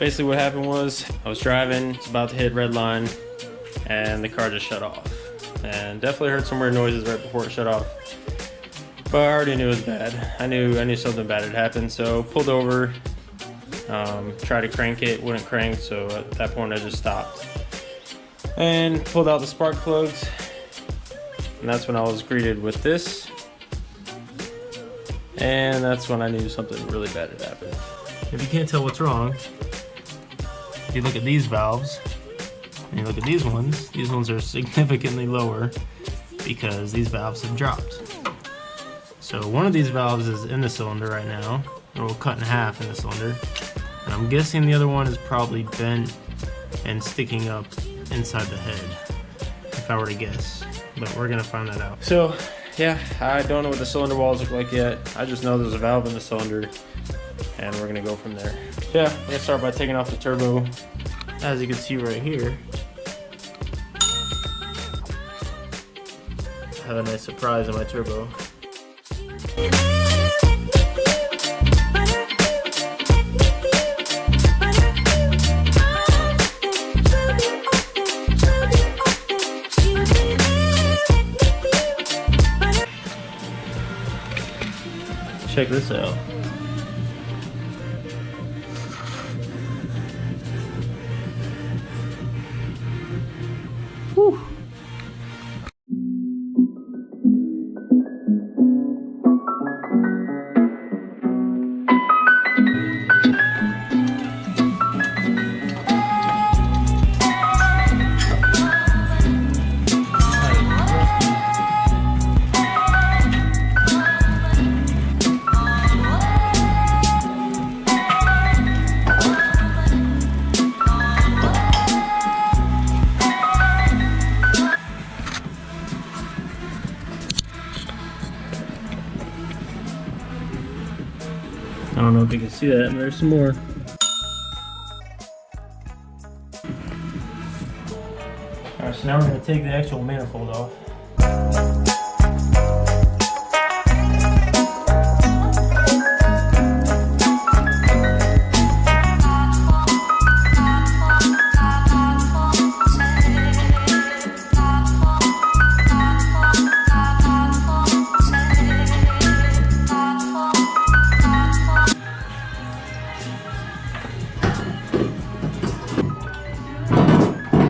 basically what happened was I was driving, it's about to hit red line, and the car just shut off. And definitely heard some weird noises right before it shut off. But I already knew it was bad. I knew something bad had happened, so pulled over, tried to crank it, wouldn't crank, so at that point I just stopped. And pulled out the spark plugs, and that's when I was greeted with this. And that's when I knew something really bad had happened. If you can't tell what's wrong, if you look at these valves, and you look at these ones are significantly lower because these valves have dropped. So one of these valves is in the cylinder right now, or we'll cut in half in the cylinder. And I'm guessing the other one is probably bent and sticking up inside the head, if I were to guess. But we're gonna find that out. So yeah, I don't know what the cylinder walls look like yet. I just know there's a valve in the cylinder, and we're gonna go from there. Yeah, we're gonna start by taking off the turbo. As you can see right here, I have a nice surprise in my turbo. Check this out. Whew. I don't know if you can see that, and there's some more. Alright, so now we're going to take the actual manifold off.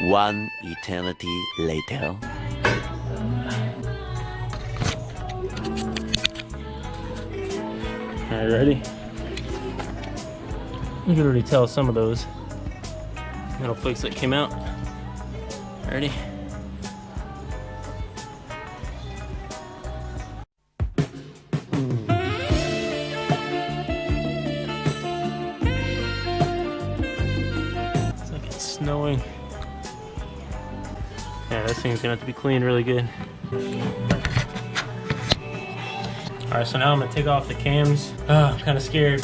One eternity later. Alright, ready? You can already tell some of those metal flakes that came out. Ready? It's like it's snowing. Yeah, this thing's gonna have to be cleaned really good. Alright, so now I'm gonna take off the cams. I'm kinda scared.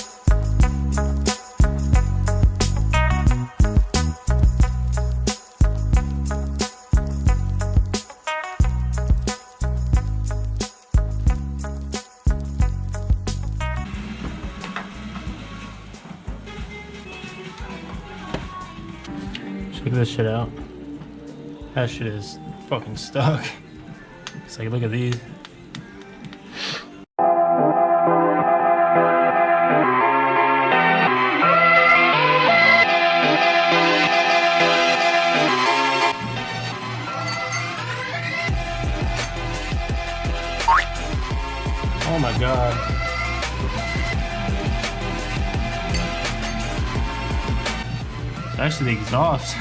Check this shit out. That shit is fucking stuck. It's like, look at these. Oh my god. Actually, the exhaust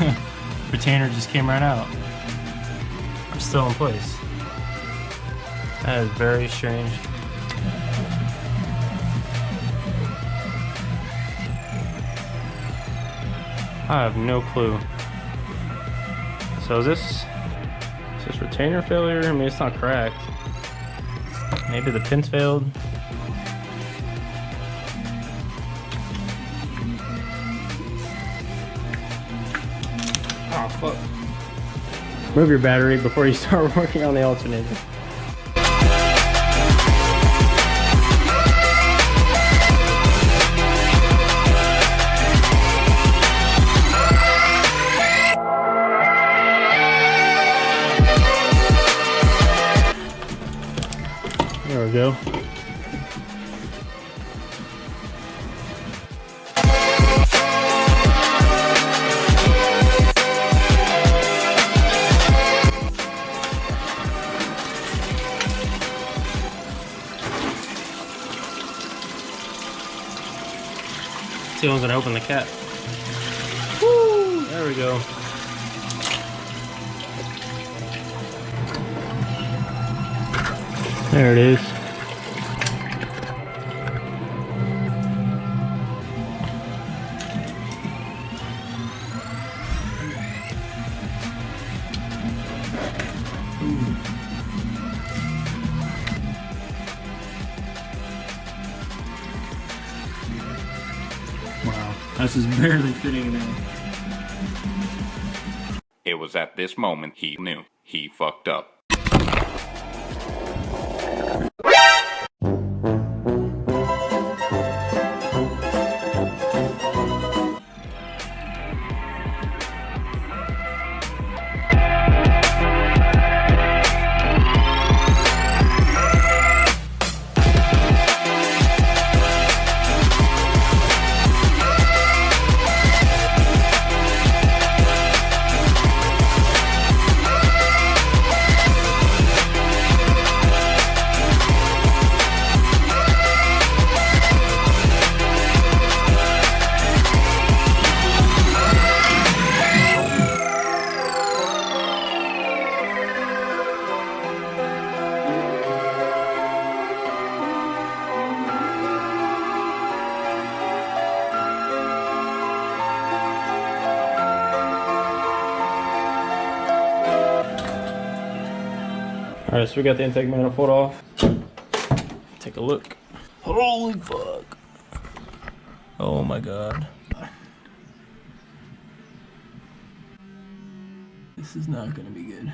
retainer just came right out. It's still in place. That is very strange. I have no clue. So is this retainer failure? I mean, it's not cracked. Maybe the pins failed. Oh fuck. Move your battery before you start working on the alternator. There we go. See who's gonna open the cap. Woo! There we go. There it is. Wow, that's just barely fitting in there. It was at this moment he knew he fucked up. Alright, so we got the intake manifold off. Take a look. Holy fuck. Oh my god. This is not gonna be good.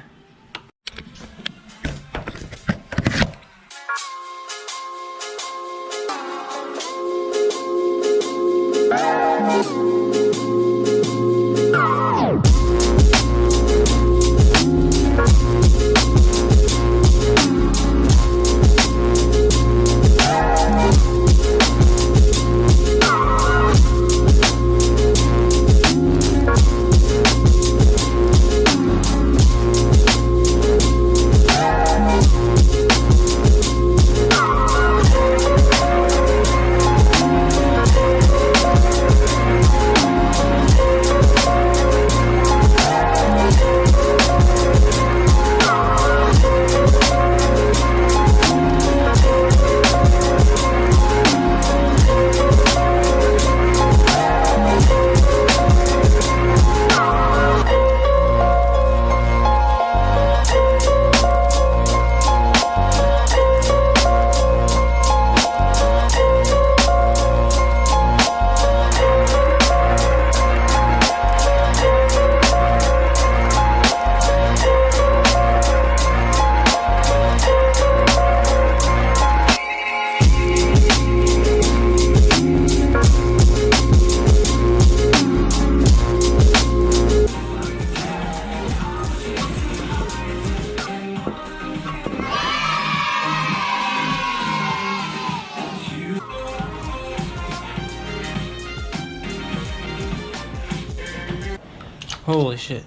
Holy shit.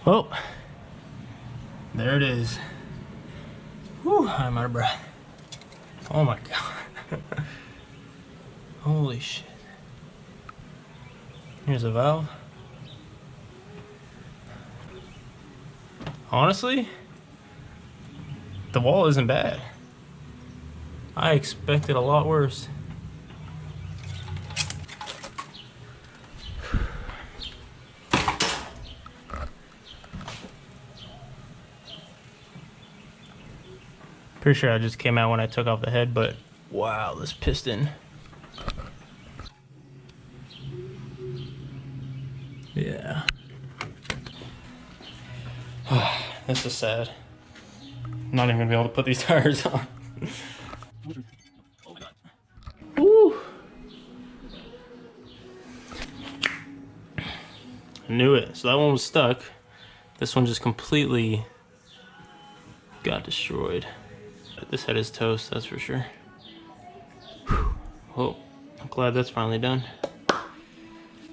Well, there it is. Whew, I'm out of breath. Oh my god. Holy shit. Here's a valve. Honestly, the wall isn't bad. I expected a lot worse. Pretty sure I just came out when I took off the head, but wow, this piston. Yeah. This is sad. I'm not even gonna be able to put these tires on. Oh my god. Woo! I knew it. So that one was stuck. This one just completely got destroyed. This head is toast, that's for sure. Whew. Well, I'm glad that's finally done.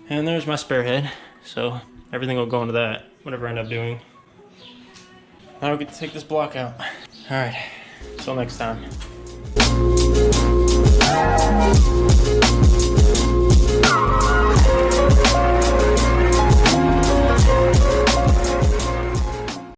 And there's my spare head, so everything will go into that, whatever I end up doing. Now we get to take this block out. All right, until next time.